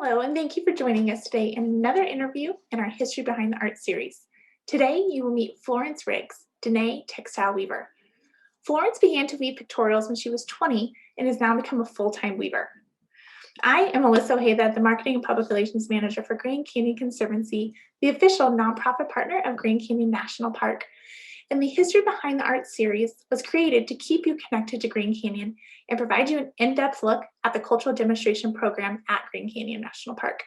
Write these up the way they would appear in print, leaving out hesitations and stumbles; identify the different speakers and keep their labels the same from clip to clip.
Speaker 1: Hello, and thank you for joining us today in another interview in our History Behind the Art series. Today, you will meet Florence Riggs, Dene textile weaver. Florence began to weave pictorials when she was 20 and has now become a full-time weaver. I am Alyssa Ojeda, the Marketing and Public Relations Manager for Grand Canyon Conservancy, the official nonprofit partner of Grand Canyon National Park. And the History Behind the Art series was created to keep you connected to Grand Canyon and provide you an in-depth look at the cultural demonstration program at Grand Canyon National Park.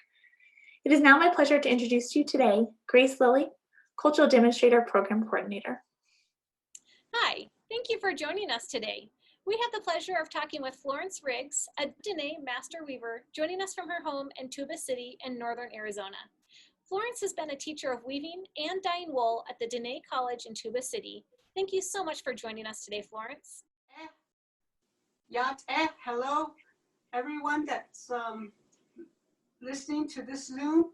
Speaker 1: It is now my pleasure to introduce to you today Grace Lilly, Cultural Demonstrator Program Coordinator.
Speaker 2: Hi, thank you for joining us today. We have the pleasure of talking with Florence Riggs, a Dene Master Weaver, joining us from her home in Tuba City in northern Arizona. Florence has been a teacher of weaving and dyeing wool at the Dene College in Tuba City. Thank you so much for joining us today, Florence.
Speaker 3: Hello, everyone that's listening to this Zoom.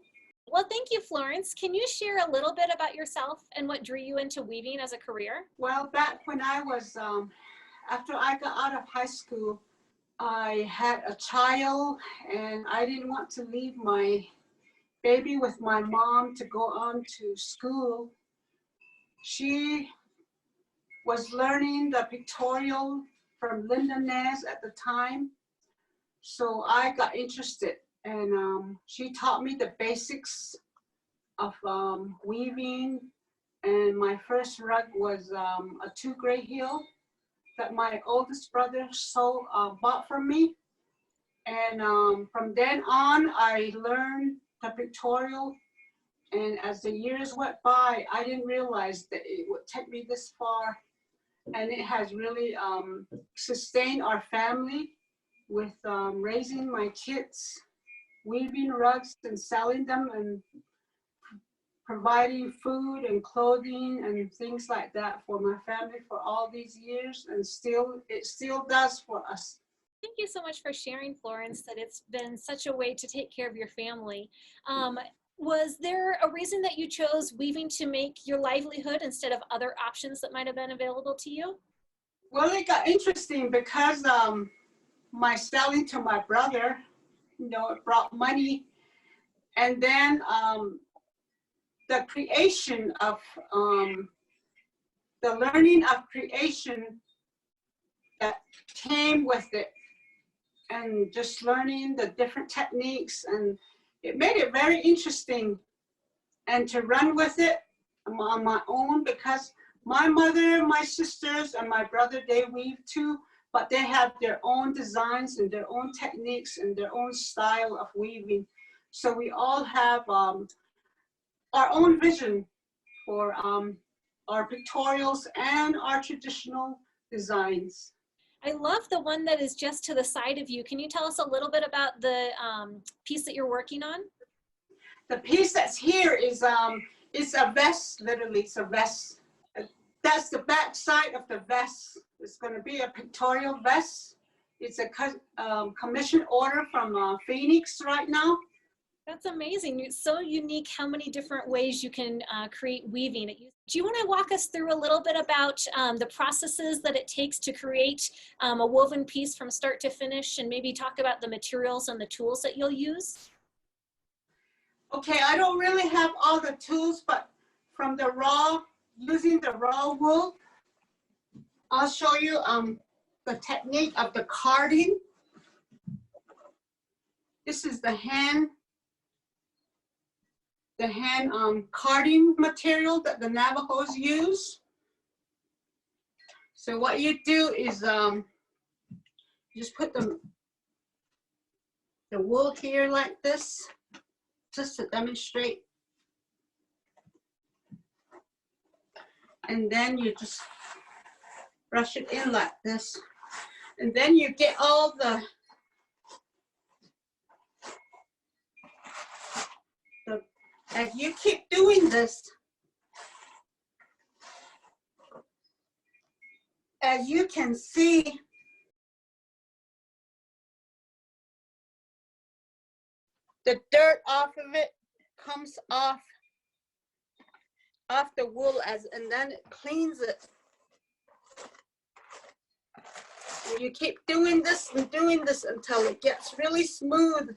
Speaker 2: Well, thank you, Florence. Can you share a little bit about yourself and what drew you into weaving as a career?
Speaker 3: Well, back when I was, after I got out of high school, I had a child and I didn't want to leave my baby with my mom to go on to school. She was learning the pictorial from Linda Nez at the time. So I got interested and she taught me the basics of weaving. And my first rug was a 2 gray heel that my oldest brother bought for me. And from then on, I learned the pictorial. And as the years went by, I didn't realize that it would take me this far. And it has really sustained our family with raising my kids, weaving rugs and selling them and providing food and clothing and things like that for my family for all these years. And it still does for us.
Speaker 2: Thank you so much for sharing, Florence, that it's been such a way to take care of your family. Was there a reason that you chose weaving to make your livelihood instead of other options that might have been available to you?
Speaker 3: Well, it got interesting because my selling to my brother, it brought money. And then the creation of, the learning of creation that came with it, and just learning the different techniques, and it made it very interesting and to run with it on my own, because my mother, my sisters, and my brother, they weave too, but they have their own designs and their own techniques and their own style of weaving. So we all have our own vision for our pictorials and our traditional designs.
Speaker 2: I love the one that is just to the side of you. Can you tell us a little bit about the piece that you're working on?
Speaker 3: The piece that's here is it's a vest, literally, it's a vest. That's the back side of the vest. It's going to be a pictorial vest. It's a commission order from Phoenix right now.
Speaker 2: That's amazing. It's so unique how many different ways you can create weaving. Do you want to walk us through a little bit about the processes that it takes to create a woven piece from start to finish, and maybe talk about the materials and the tools that you'll use?
Speaker 3: Okay, I don't really have all the tools, but from using the raw wool, I'll show you the technique of the carding. This is the hand carding material that the Navajos use. So what you do is just put the wool here like this, just to demonstrate. And then you just brush it in like this. And then you get all as you keep doing this, as you can see, the dirt off of it comes off the wool, and then it cleans it. And you keep doing this and doing this until it gets really smooth.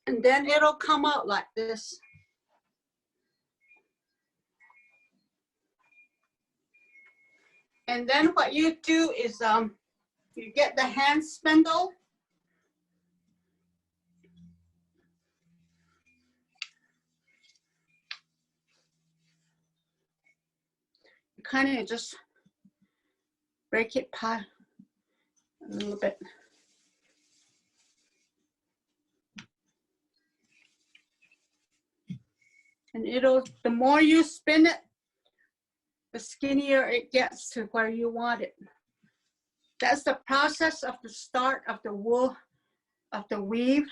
Speaker 3: And then it'll come out like this. And then what you do is you get the hand spindle. You kind of just break it a little bit. And the more you spin it, the skinnier it gets to where you want it. That's the process of the start of the wool, of the weave.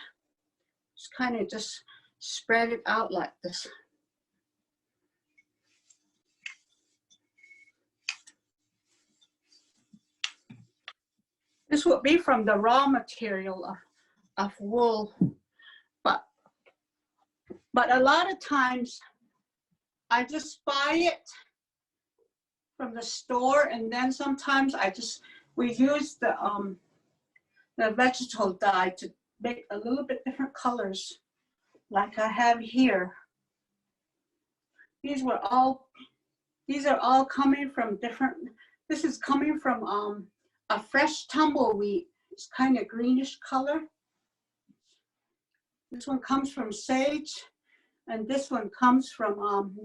Speaker 3: Just kind of just spread it out like this. This would be from the raw material of wool, but a lot of times I just buy it from the store, and then sometimes we use the vegetable dye to make a little bit different colors, like I have here. These are all coming from different. This is coming from a fresh tumbleweed. It's kind of greenish color. This one comes from sage, and this one comes from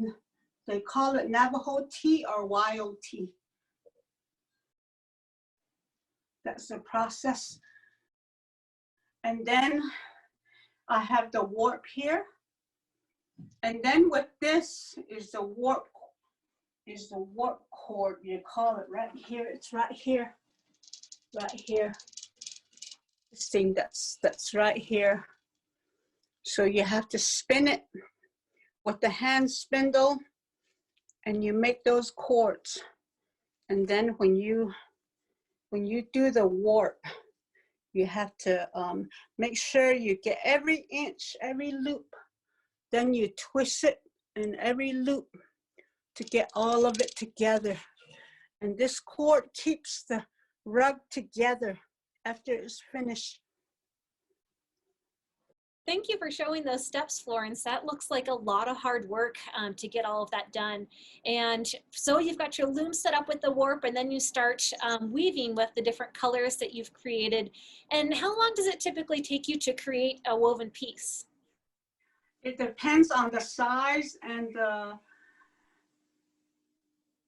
Speaker 3: they call it Navajo tea or wild tea. That's the process. And then I have the warp here. And then with this is the warp cord, you call it right here. It's right here. Right here. This thing that's right here. So you have to spin it with the hand spindle, and you make those cords. And then when you do the warp, you have to make sure you get every inch, every loop. Then you twist it in every loop to get all of it together. And this cord keeps the rug together after it's finished.
Speaker 2: Thank you for showing those steps, Florence. That looks like a lot of hard work to get all of that done. And so you've got your loom set up with the warp, and then you start weaving with the different colors that you've created. And how long does it typically take you to create a woven piece?
Speaker 3: It depends on the size and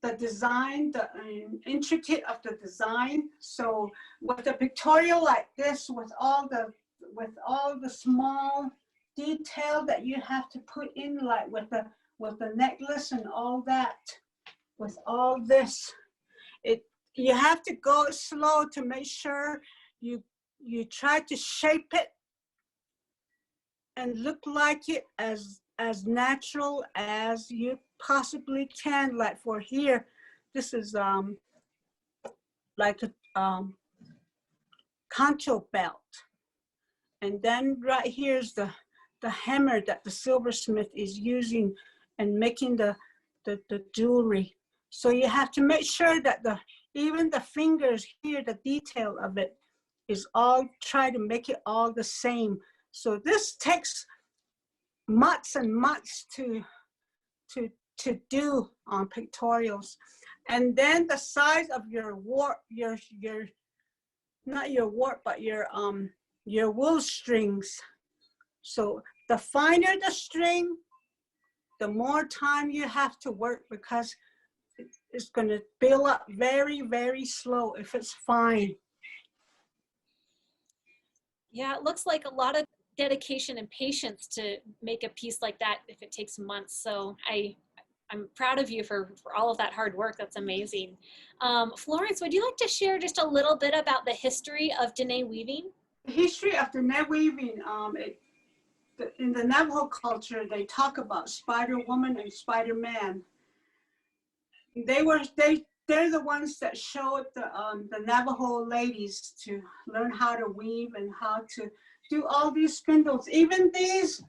Speaker 3: the design, the intricate of the design. So with a pictorial like this, with all the small detail that you have to put in, like with the necklace and all that, with all this, you have to go slow to make sure you try to shape it and look like it as natural as you possibly can. Like for here, this is like a concho belt. And then right here's the hammer that the silversmith is using and making the jewelry. So you have to make sure that even the fingers here, the detail of it is all, try to make it all the same. So this takes months and months to do on pictorials. And then the size of your warp, not your warp, but your wool strings. So the finer the string, the more time you have to work, because it's going to build up very, very slow if it's fine.
Speaker 2: Yeah, it looks like a lot of dedication and patience to make a piece like that if it takes months. So I'm proud of you for all of that hard work. That's amazing. Florence, would you like to share just a little bit about the history of Dene weaving?
Speaker 3: The history of Dene weaving, in the Navajo culture, they talk about Spider Woman and Spider Man. They're the ones that showed the Navajo ladies to learn how to weave and how to do all these spindles. Even these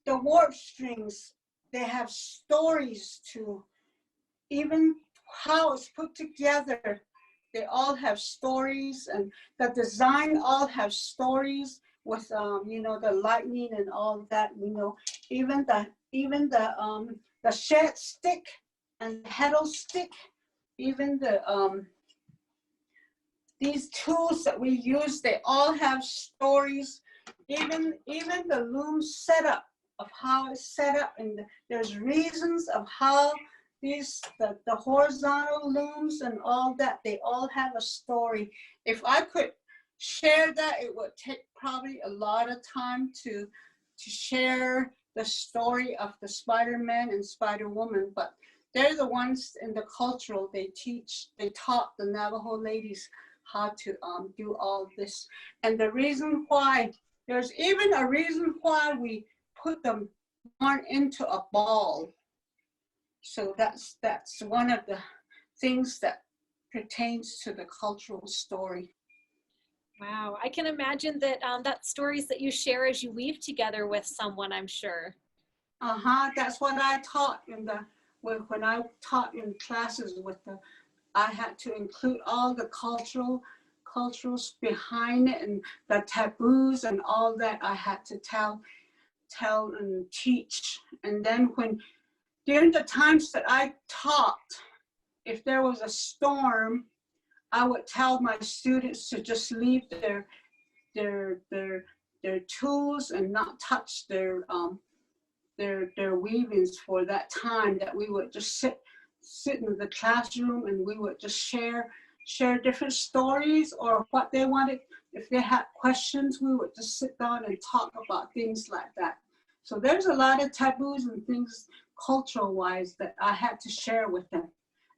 Speaker 3: the warp strings, they have stories to even how it's put together. they all have stories, and the design all have stories with you know, the lightning and all that. You know, even the shed stick and heddle stick, even these tools that we use, they all have stories. Even the loom setup, of how it's set up, and there's reasons of how the horizontal looms and all that, they all have a story. If I could share that, it would take probably a lot of time to share the story of the Spider-Man and Spider-Woman, but they're the ones in the cultural, they taught the Navajo ladies how to do all this. And the reason why, there's even a reason why we put them yarn into a ball. So that's one of the things that pertains to the cultural story.
Speaker 2: Wow, I can imagine that that stories that you share as you weave together with someone, I'm sure.
Speaker 3: That's what I taught when I taught in classes I had to include all the cultures behind it, and the taboos and all that I had to tell and teach. And then during the times that I taught, if there was a storm, I would tell my students to just leave their tools and not touch their weavings for that time, that we would just sit in the classroom and we would just share different stories or what they wanted. If they had questions, we would just sit down and talk about things like that. So there's a lot of taboos and things cultural wise that I had to share with them.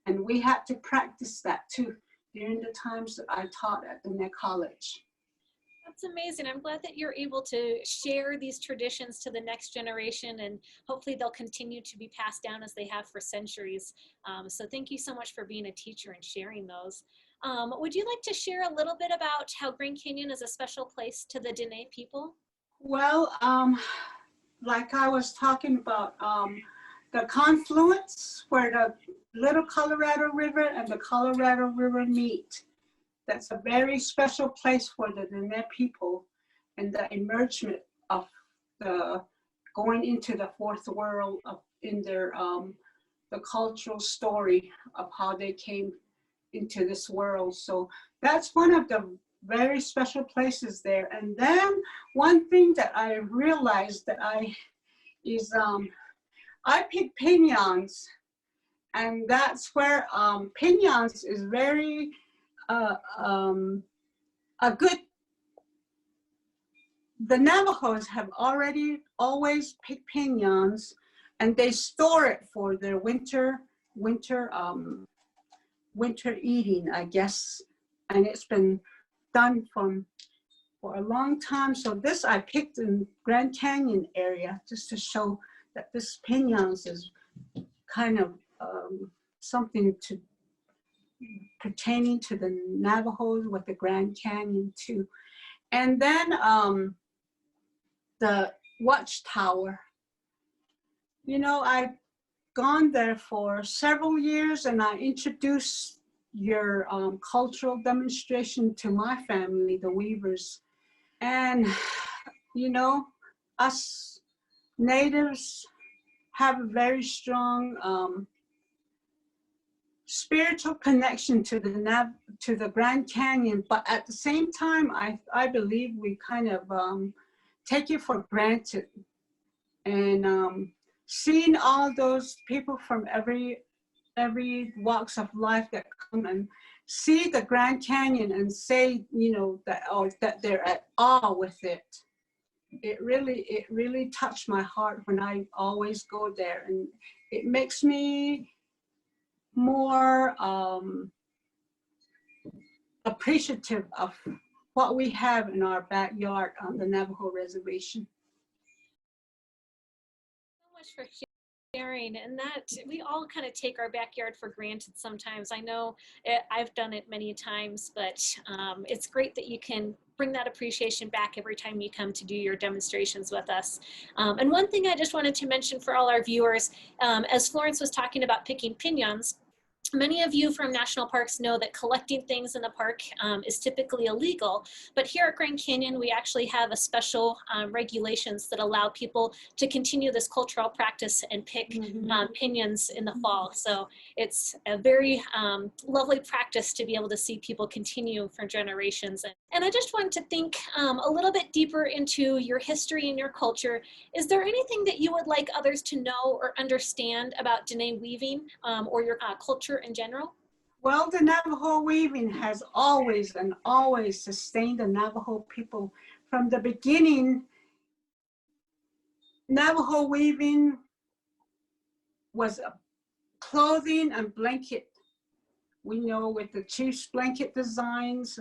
Speaker 3: And we had to practice that too during the times that I taught at the Neck College.
Speaker 2: That's amazing. I'm glad that you're able to share these traditions to the next generation, and hopefully they'll continue to be passed down as they have for centuries. So thank you so much for being a teacher and sharing those. Would you like to share a little bit about how Grand Canyon is a special place to the Dene people?
Speaker 3: Well, like I was talking about, the confluence where the Little Colorado River and the Colorado River meet. That's a very special place for the Dene people, and the emergence of the going into the fourth world in their the cultural story of how they came into this world. So that's one of the very special places there. And then one thing that I realized that I pick piñons, and that's where piñons is very a good. The Navajos have always picked piñons, and they store it for their winter eating, I guess. And it's been done for a long time. So this I picked in Grand Canyon area just to show that this piñons is kind of something pertaining to the Navajos with the Grand Canyon too. And then the watchtower. You know, I've gone there for several years, and I introduced your cultural demonstration to my family, the Weavers. And, you know, us natives have a very strong spiritual connection to the Grand Canyon, but at the same time, I believe we kind of take it for granted. And seeing all those people from every walks of life that come and see the Grand Canyon and say, you know, that they're at awe with it. It really touched my heart when I always go there, and it makes me more appreciative of what we have in our backyard on the Navajo reservation.
Speaker 2: So much for sharing, and that we all kind of take our backyard for granted sometimes. I know I've done it many times, but it's great that you can bring that appreciation back every time you come to do your demonstrations with us. And one thing I just wanted to mention for all our viewers, as Florence was talking about picking piñons, Many of you from national parks know that collecting things in the park is typically illegal, but here at Grand Canyon, we actually have a special regulations that allow people to continue this cultural practice and pick pinions in the fall. So it's a very lovely practice to be able to see people continue for generations. And I just wanted to think a little bit deeper into your history and your culture. Is there anything that you would like others to know or understand about Dene weaving or your culture in general?
Speaker 3: Well, the Navajo weaving has always and always sustained the Navajo people. From the beginning, Navajo weaving was a clothing and blanket. We know with the chief's blanket designs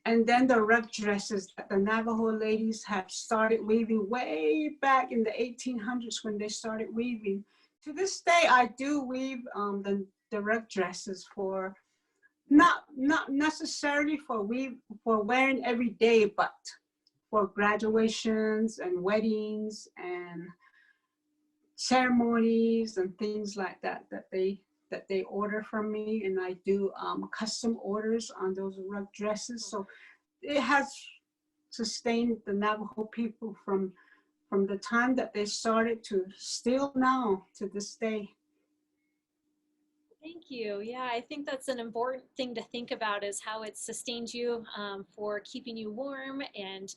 Speaker 3: and then the rug dresses that the Navajo ladies have started weaving way back in the 1800s when they started weaving. To this day, I do weave the rug dresses for not necessarily for wearing every day, but for graduations and weddings and ceremonies and things like that that they order from me, and I do custom orders on those rug dresses. So it has sustained the Navajo people from the time that they started to still now to this day.
Speaker 2: Thank you. Yeah, I think that's an important thing to think about is how it sustained you for keeping you warm and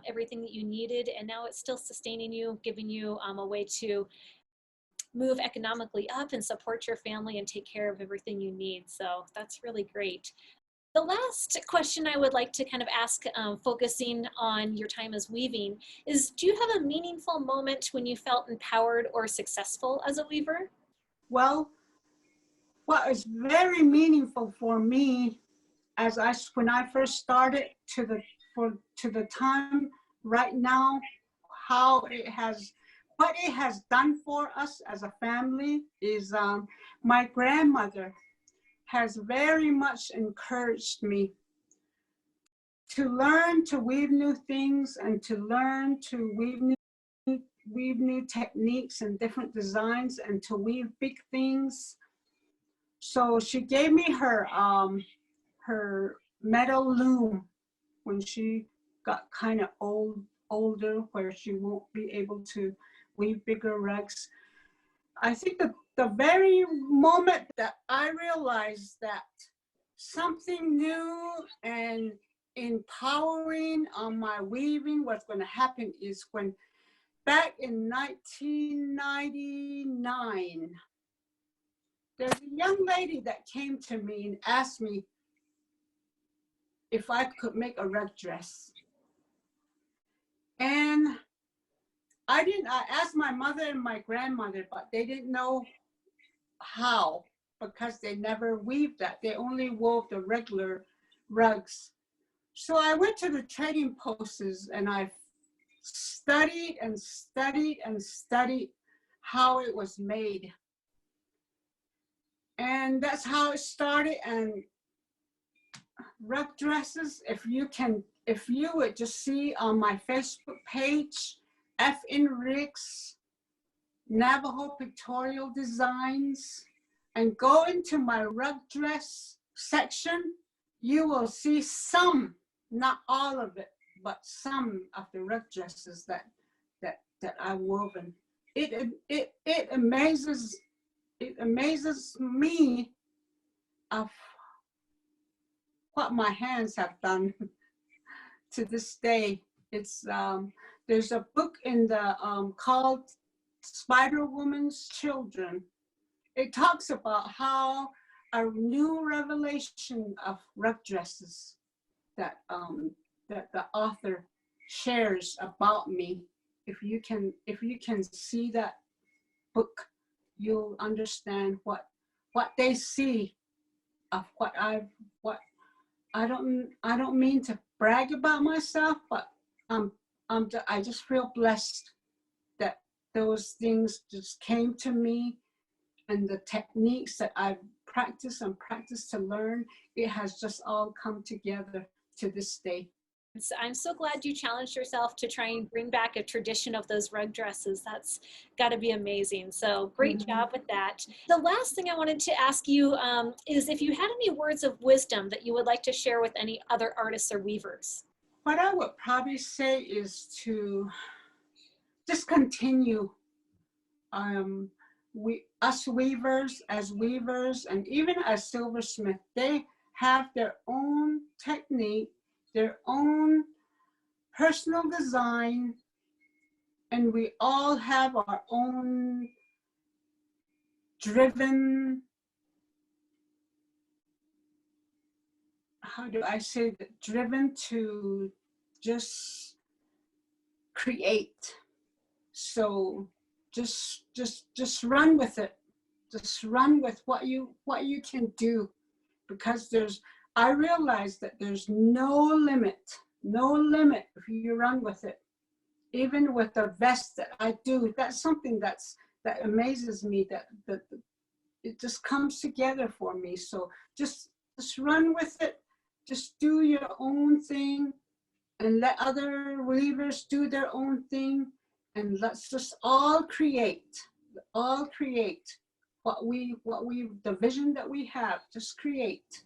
Speaker 2: everything that you needed. And now it's still sustaining you, giving you a way to move economically up and support your family and take care of everything you need. So that's really great. The last question I would like to kind of ask, focusing on your time as weaving, is do you have a meaningful moment when you felt empowered or successful as a weaver?
Speaker 3: Well, what is very meaningful for me when I first started to the time right now, what it has done for us as a family is my grandmother has very much encouraged me to learn to weave new things and to learn to weave new techniques and different designs and to weave big things. So she gave me her metal loom when she got kind of older, where she won't be able to weave bigger rugs. I think the very moment that I realized that something new and empowering on my weaving was going to happen is when back in 1999, there's a young lady that came to me and asked me if I could make a rug dress. And I asked my mother and my grandmother, but they didn't know how because they never weaved that. They only wove the regular rugs. So I went to the trading posts and I studied and studied and studied how it was made. And that's how it started. And rug dresses, if you would just see on my Facebook page, FN Rigs, Navajo Pictorial Designs, and go into my rug dress section, you will see some, not all of it, but some of the rug dresses that I've woven. It amazes me of what my hands have done to this day. It's there's a book in the called Spider Woman's Children. It talks about how a new revelation of rug dresses that the author shares about me. If you can see that book, you'll understand what they see of what I don't mean to brag about myself, but I just feel blessed that those things just came to me, and the techniques that I've practiced to learn, it has just all come together to this day.
Speaker 2: I'm so glad you challenged yourself to try and bring back a tradition of those rug dresses. That's got to be amazing. So great job with that. The last thing I wanted to ask you is if you had any words of wisdom that you would like to share with any other artists or weavers.
Speaker 3: What I would probably say is to just continue. Us weavers, as weavers, and even as silversmith, they have their own technique, their own personal design, and we all have our own driven, how do I say that, driven to just create. So just run with it. Just run with what you can do, because I realize that there's no limit if you run with it. Even with the vest that I do, that's something that amazes me, that it just comes together for me. So just run with it. Just do your own thing and let other weavers do their own thing. And let's just all create the vision that we have, just create.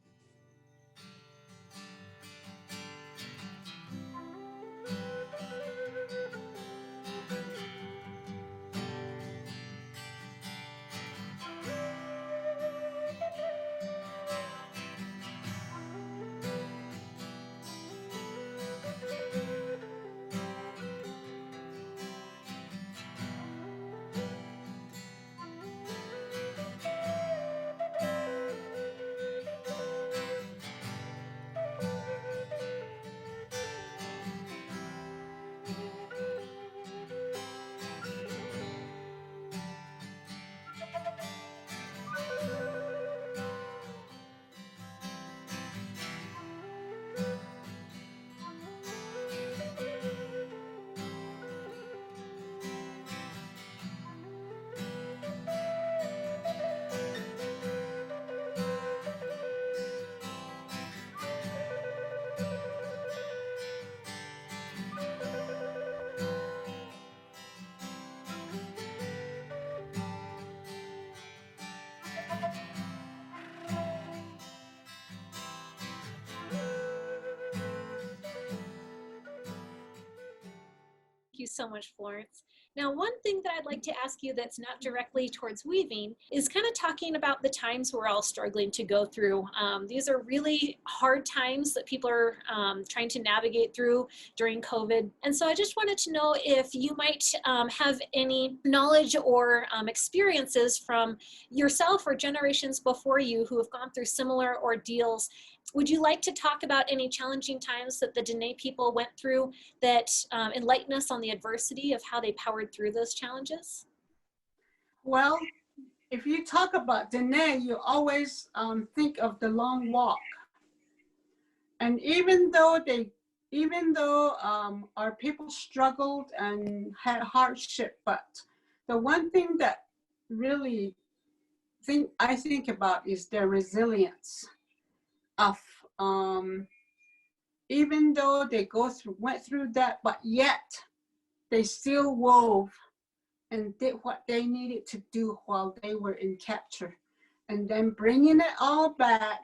Speaker 2: Thank you so much, Florence. Now, one thing that I'd like to ask you that's not directly towards weaving is kind of talking about the times we're all struggling to go through. These are really hard times that people are trying to navigate through during COVID. And so I just wanted to know if you might have any knowledge or experiences from yourself or generations before you who have gone through similar ordeals. Would you like to talk about any challenging times that the Dene people went through that enlighten us on the adversity of how they powered through those challenges?
Speaker 3: Well, if you talk about Dene, you always think of the long walk. And even though our people struggled and had hardship, but the one thing that really I think about is their resilience of even though they went through that, but yet they still wove and did what they needed to do while they were in capture, and then bringing it all back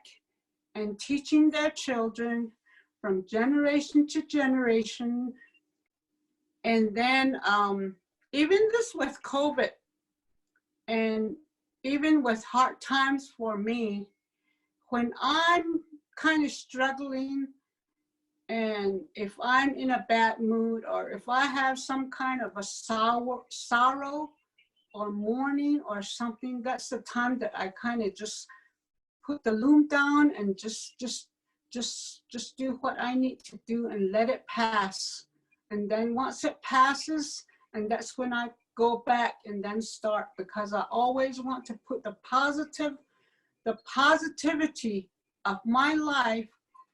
Speaker 3: and teaching their children from generation to generation. And then even this with COVID, and even with hard times for me, when I'm kind of struggling, and if I'm in a bad mood, or if I have some kind of a sorrow or mourning or something, that's the time that I kind of just put the loom down and just do what I need to do and let it pass. And then once it passes, and that's when I go back and then start, because I always want to put the positivity of my life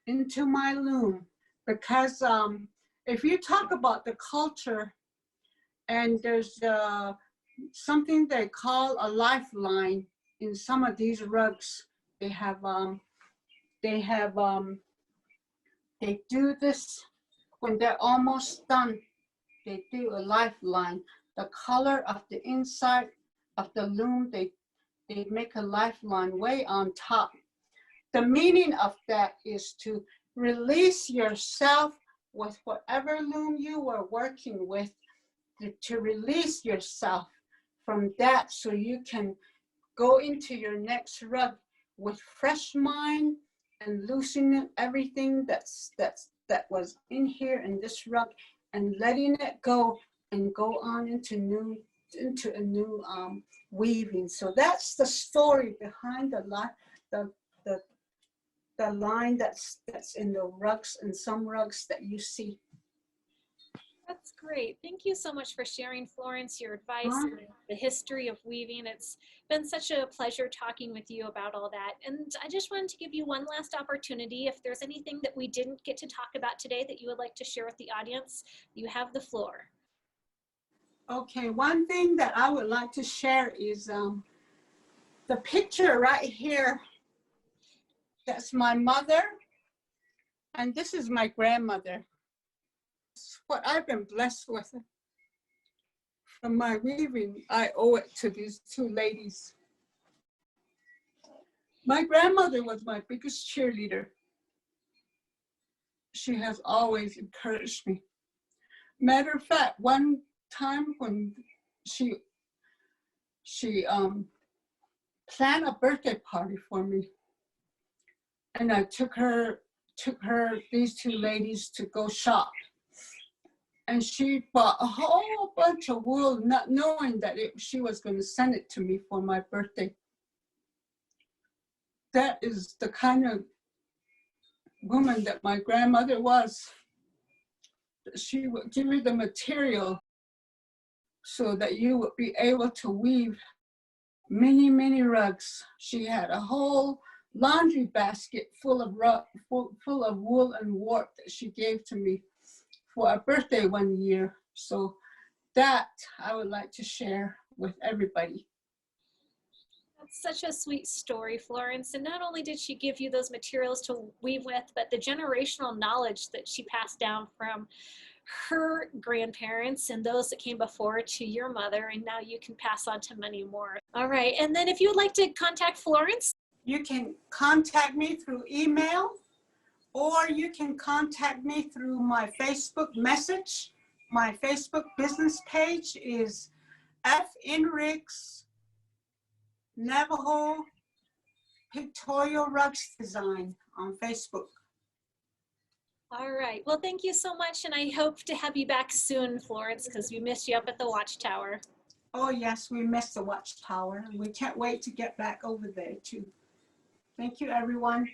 Speaker 3: into my loom. Because if you talk about the culture, and there's something they call a lifeline in some of these rugs. They do this When they're almost done, they do a lifeline. The color of the inside of the loom, they make a lifeline way on top. The meaning of that is to release yourself with whatever loom you were working with, to release yourself from that so you can go into your next rug with fresh mind and loosening everything that was in here in this rug and letting it go and go on into a new weaving. So that's the story behind the line that's in the rugs and some rugs that you see.
Speaker 2: That's great. Thank you so much for sharing, Florence, your advice and the history of weaving. It's been such a pleasure talking with you about all that. And I just wanted to give you one last opportunity. If there's anything that we didn't get to talk about today that you would like to share with the audience, you have the floor.
Speaker 3: Okay, one thing that I would like to share is the picture right here. That's my mother, and this is my grandmother. It's what I've been blessed with. From my weaving, I owe it to these two ladies. My grandmother was my biggest cheerleader. She has always encouraged me. Matter of fact, one time when she planned a birthday party for me, and I took these two ladies to go shop, and she bought a whole bunch of wool, not knowing that she was going to send it to me for my birthday. That is the kind of woman that my grandmother was. She would give you the material so that you would be able to weave many, many rugs. She had a whole laundry basket full of wool and warp that she gave to me for a birthday one year. So that I would like to share with everybody.
Speaker 2: That's such a sweet story, Florence. And not only did she give you those materials to weave with, but the generational knowledge that she passed down from her grandparents and those that came before to your mother, and now you can pass on to many more. All right, and then if you would like to contact Florence,
Speaker 3: you can contact me through email, or you can contact me through my Facebook message. My Facebook business page is F.N. Riggs Navajo Pictorial Rugs Design on Facebook.
Speaker 2: All right, well, thank you so much, and I hope to have you back soon, Florence, because we missed you up at the Watchtower.
Speaker 3: Oh yes, we missed the Watchtower, and we can't wait to get back over there too. Thank you, everyone.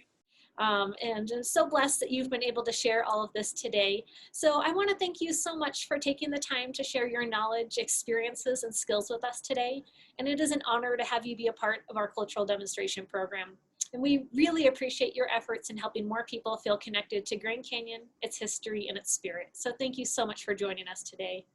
Speaker 2: And I'm so blessed that you've been able to share all of this today. So I want to thank you so much for taking the time to share your knowledge, experiences, and skills with us today. And it is an honor to have you be a part of our cultural demonstration program. And we really appreciate your efforts in helping more people feel connected to Grand Canyon, its history, and its spirit. So thank you so much for joining us today.